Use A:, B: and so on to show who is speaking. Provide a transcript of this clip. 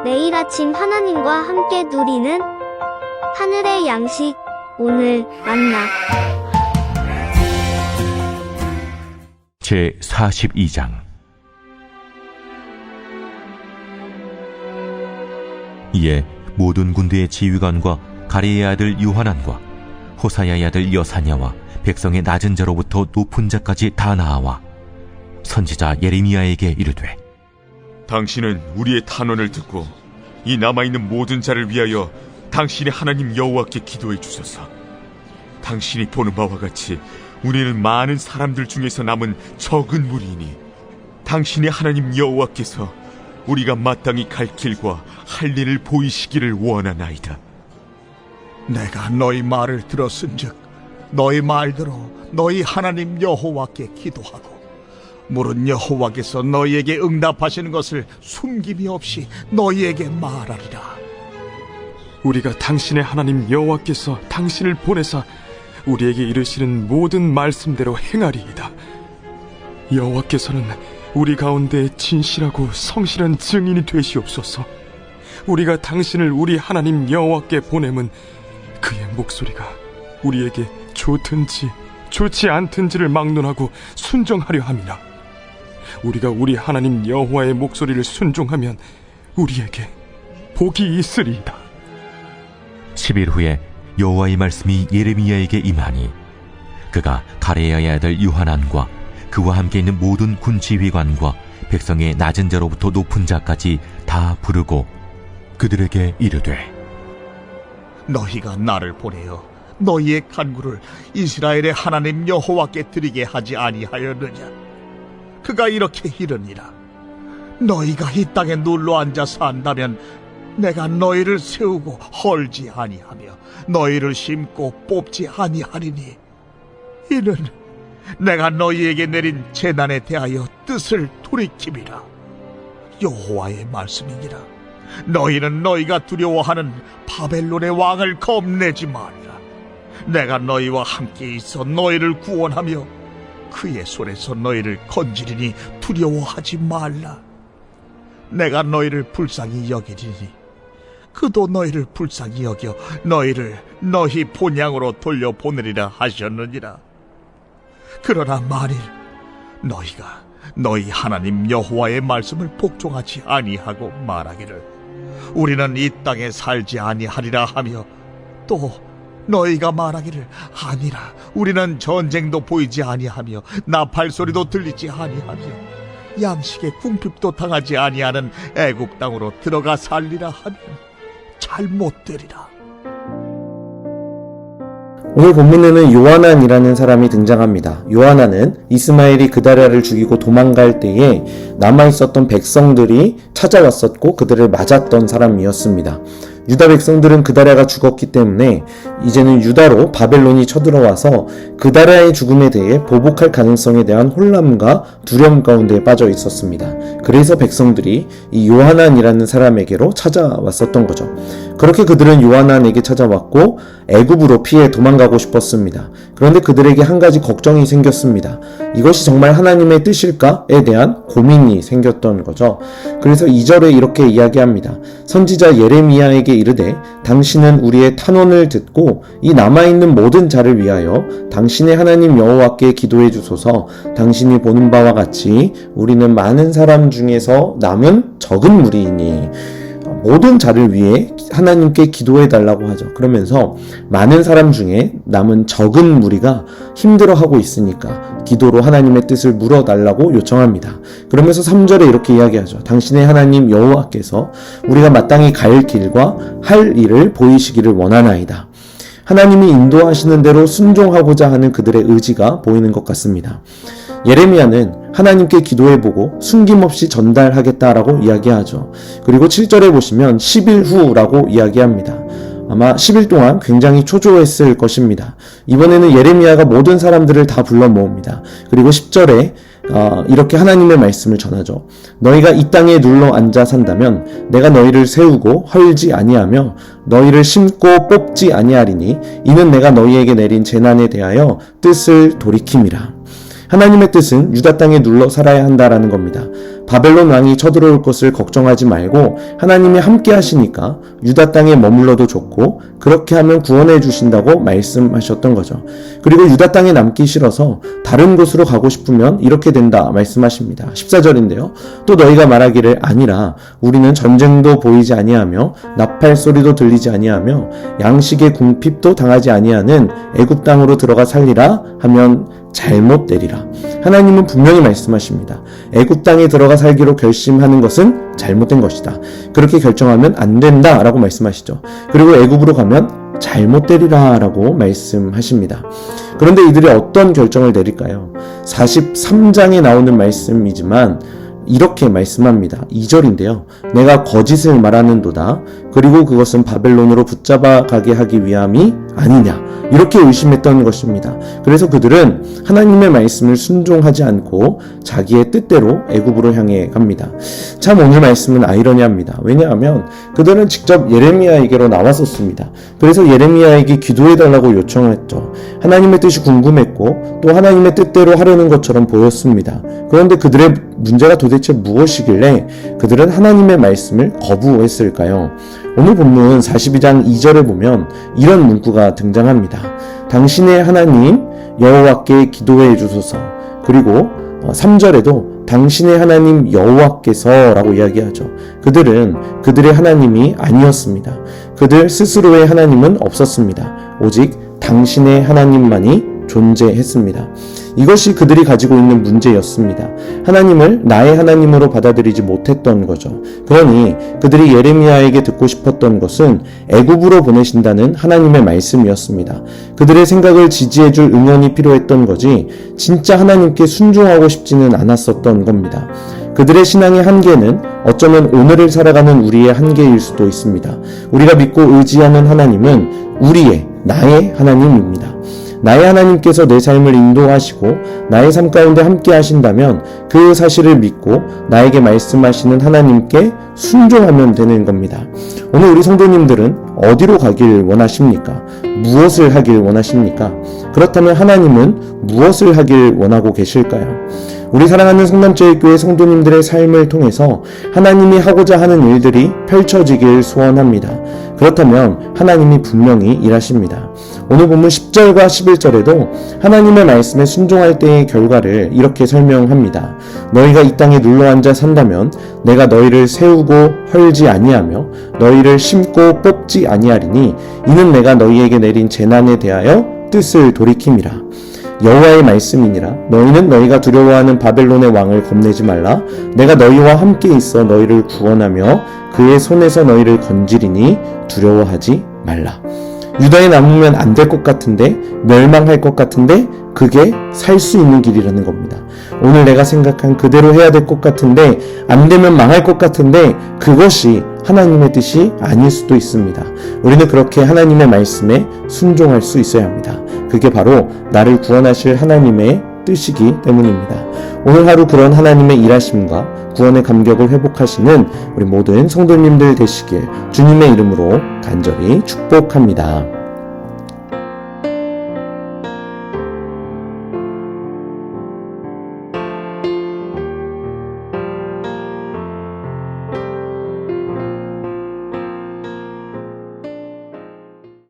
A: 매일 아침 하나님과 함께 누리는 하늘의 양식, 오늘 만나.
B: 제 42장. 이에 모든 군대의 지휘관과 가레의 아들 요하난과 호사야의 아들 여사냐와 백성의 낮은 자로부터 높은 자까지 다 나아와 선지자 예레미야에게 이르되,
C: 당신은 우리의 탄원을 듣고 이 남아있는 모든 자를 위하여 당신의 하나님 여호와께 기도해 주소서. 당신이 보는 바와 같이 우리는 많은 사람들 중에서 남은 적은 무리이니 당신의 하나님 여호와께서 우리가 마땅히 갈 길과 할 일을 보이시기를 원하나이다.
D: 내가 너희 말을 들었은즉 너희 말대로 너희 하나님 여호와께 기도하고 물은 여호와께서 너희에게 응답하시는 것을 숨김이 없이 너희에게 말하리라.
E: 우리가 당신의 하나님 여호와께서 당신을 보내사 우리에게 이르시는 모든 말씀대로 행하리이다. 여호와께서는 우리 가운데 진실하고 성실한 증인이 되시옵소서. 우리가 당신을 우리 하나님 여호와께 보냄은 그의 목소리가 우리에게 좋든지 좋지 않든지를 막론하고 순종하려 함이라. 우리가 우리 하나님 여호와의 목소리를 순종하면 우리에게 복이 있으리이다.
B: 10일 후에 여호와의 말씀이 예레미야에게 임하니 그가 가레야의 아들 요하난과 그와 함께 있는 모든 군 지휘관과 백성의 낮은 자로부터 높은 자까지 다 부르고 그들에게 이르되,
D: 너희가 나를 보내어 너희의 간구를 이스라엘의 하나님 여호와께 드리게 하지 아니하였느냐. 그가 이렇게 이르니라. 너희가 이 땅에 눌러 앉아 산다면 내가 너희를 세우고 헐지 아니하며 너희를 심고 뽑지 아니하리니 이는 내가 너희에게 내린 재난에 대하여 뜻을 돌이킴이라. 여호와의 말씀이니라. 너희는 너희가 두려워하는 바벨론의 왕을 겁내지 말라. 내가 너희와 함께 있어 너희를 구원하며 그의 손에서 너희를 건지리니 두려워하지 말라. 내가 너희를 불쌍히 여기리니 그도 너희를 불쌍히 여겨 너희를 너희 본향으로 돌려보내리라 하셨느니라. 그러나 만일 너희가 너희 하나님 여호와의 말씀을 복종하지 아니하고 말하기를 우리는 이 땅에 살지 아니하리라 하며 또 너희가 말하기를 아니라 우리는 전쟁도 보이지 아니하며 나팔 소리도 들리지 아니하며 양식의 궁핍도 당하지 아니하는 애굽 땅으로 들어가 살리라 하면 잘못되리라.
F: 오늘 본문에는 요하난이라는 사람이 등장합니다. 요하난은 이스마엘이 그다랴를 죽이고 도망갈 때에 남아있었던 백성들이 찾아왔었고 그들을 맞았던 사람이었습니다. 유다 백성들은 그다랴가 죽었기 때문에 이제는 유다로 바벨론이 쳐들어와서 그다랴의 죽음에 대해 보복할 가능성에 대한 혼란과 두려움 가운데 빠져 있었습니다. 그래서 백성들이 이 요하난이라는 사람에게로 찾아왔었던 거죠. 그렇게 그들은 요하난에게 찾아왔고 애굽으로 피해 도망가고 싶었습니다. 그런데 그들에게 한 가지 걱정이 생겼습니다. 이것이 정말 하나님의 뜻일까에 대한 고민이 생겼던 거죠. 그래서 2절에 이렇게 이야기합니다. 선지자 예레미야에게 이르되 당신은 우리의 탄원을 듣고 이 남아있는 모든 자를 위하여 당신의 하나님 여호와께 기도해 주소서. 당신이 보는 바와 같이 우리는 많은 사람 중에서 남은 적은 무리이니 모든 자를 위해 하나님께 기도해 달라고 하죠. 그러면서 많은 사람 중에 남은 적은 무리가 힘들어하고 있으니까 기도로 하나님의 뜻을 물어달라고 요청합니다. 그러면서 3절에 이렇게 이야기하죠. 당신의 하나님 여호와께서 우리가 마땅히 갈 길과 할 일을 보이시기를 원하나이다. 하나님이 인도하시는 대로 순종하고자 하는 그들의 의지가 보이는 것 같습니다. 예레미야는 하나님께 기도해보고 숨김없이 전달하겠다라고 이야기하죠. 그리고 7절에 보시면 10일 후라고 이야기합니다. 아마 10일 동안 굉장히 초조했을 것입니다. 이번에는 예레미야가 모든 사람들을 다 불러 모읍니다. 그리고 10절에 이렇게 하나님의 말씀을 전하죠. 너희가 이 땅에 눌러 앉아 산다면 내가 너희를 세우고 헐지 아니하며 너희를 심고 뽑지 아니하리니 이는 내가 너희에게 내린 재난에 대하여 뜻을 돌이킴이라. 하나님의 뜻은 유다 땅에 눌러 살아야 한다라는 겁니다. 바벨론 왕이 쳐들어올 것을 걱정하지 말고 하나님이 함께 하시니까 유다 땅에 머물러도 좋고 그렇게 하면 구원해 주신다고 말씀하셨던 거죠. 그리고 유다 땅에 남기 싫어서 다른 곳으로 가고 싶으면 이렇게 된다 말씀하십니다. 14절인데요. 또 너희가 말하기를 아니라 우리는 전쟁도 보이지 아니하며 나팔 소리도 들리지 아니하며 양식의 궁핍도 당하지 아니하는 애굽 땅으로 들어가 살리라 하면 잘못되리라. 하나님은 분명히 말씀하십니다. 애굽 땅에 들어가 살기로 결심하는 것은 잘못된 것이다. 그렇게 결정하면 안 된다라고 말씀하시죠. 그리고 애굽으로 가면 잘못되리라 라고 말씀하십니다. 그런데 이들이 어떤 결정을 내릴까요? 43장에 나오는 말씀이지만 이렇게 말씀합니다. 2절인데요. 내가 거짓을 말하는도다. 그리고 그것은 바벨론으로 붙잡아 가게 하기 위함이 아니냐. 이렇게 의심했던 것입니다. 그래서 그들은 하나님의 말씀을 순종하지 않고 자기의 뜻대로 애굽으로 향해 갑니다. 참 오늘 말씀은 아이러니합니다. 왜냐하면 그들은 직접 예레미야에게로 나왔었습니다. 그래서 예레미야에게 기도해달라고 요청했죠. 하나님의 뜻이 궁금했고 또 하나님의 뜻대로 하려는 것처럼 보였습니다. 그런데 그들의 문제가 도대체 무엇이길래 그들은 하나님의 말씀을 거부했을까요? 오늘 본문 42장 2절을 보면 이런 문구가 등장합니다. 당신의 하나님 여호와께 기도해 주소서. 그리고 3절에도 당신의 하나님 여호와께서 라고 이야기하죠. 그들은 그들의 하나님이 아니었습니다. 그들 스스로의 하나님은 없었습니다. 오직 당신의 하나님만이 존재했습니다. 이것이 그들이 가지고 있는 문제였습니다. 하나님을 나의 하나님으로 받아들이지 못했던 거죠. 그러니 그들이 예레미야에게 듣고 싶었던 것은 애굽으로 보내신다는 하나님의 말씀이었습니다. 그들의 생각을 지지해줄 응원이 필요했던 거지 진짜 하나님께 순종하고 싶지는 않았었던 겁니다. 그들의 신앙의 한계는 어쩌면 오늘을 살아가는 우리의 한계일 수도 있습니다. 우리가 믿고 의지하는 하나님은 나의 하나님입니다. 나의 하나님께서 내 삶을 인도하시고 나의 삶 가운데 함께 하신다면 그 사실을 믿고 나에게 말씀하시는 하나님께 순종하면 되는 겁니다. 오늘 우리 성도님들은 어디로 가길 원하십니까? 무엇을 하길 원하십니까? 그렇다면 하나님은 무엇을 하길 원하고 계실까요? 우리 사랑하는 성남제일교회 성도님들의 삶을 통해서 하나님이 하고자 하는 일들이 펼쳐지길 소원합니다. 그렇다면 하나님이 분명히 일하십니다. 오늘 본문 10절과 11절에도 하나님의 말씀에 순종할 때의 결과를 이렇게 설명합니다. 너희가 이 땅에 눌러앉아 산다면 내가 너희를 세우고 헐지 아니하며 너희를 심고 뽑지 아니하리니 이는 내가 너희에게 내린 재난에 대하여 뜻을 돌이킴이라. 여호와의 말씀이니라. 너희는 너희가 두려워하는 바벨론의 왕을 겁내지 말라. 내가 너희와 함께 있어 너희를 구원하며 그의 손에서 너희를 건지리니 두려워하지 말라. 유다에 남으면 안 될 것 같은데, 멸망할 것 같은데 그게 살 수 있는 길이라는 겁니다. 오늘 내가 생각한 그대로 해야 될 것 같은데 안 되면 망할 것 같은데 그것이 하나님의 뜻이 아닐 수도 있습니다. 우리는 그렇게 하나님의 말씀에 순종할 수 있어야 합니다. 그게 바로 나를 구원하실 하나님의 뜻이기 때문입니다. 오늘 하루 그런 하나님의 일하심과 구원의 감격을 회복하시는 우리 모든 성도님들 되시길 주님의 이름으로 간절히 축복합니다.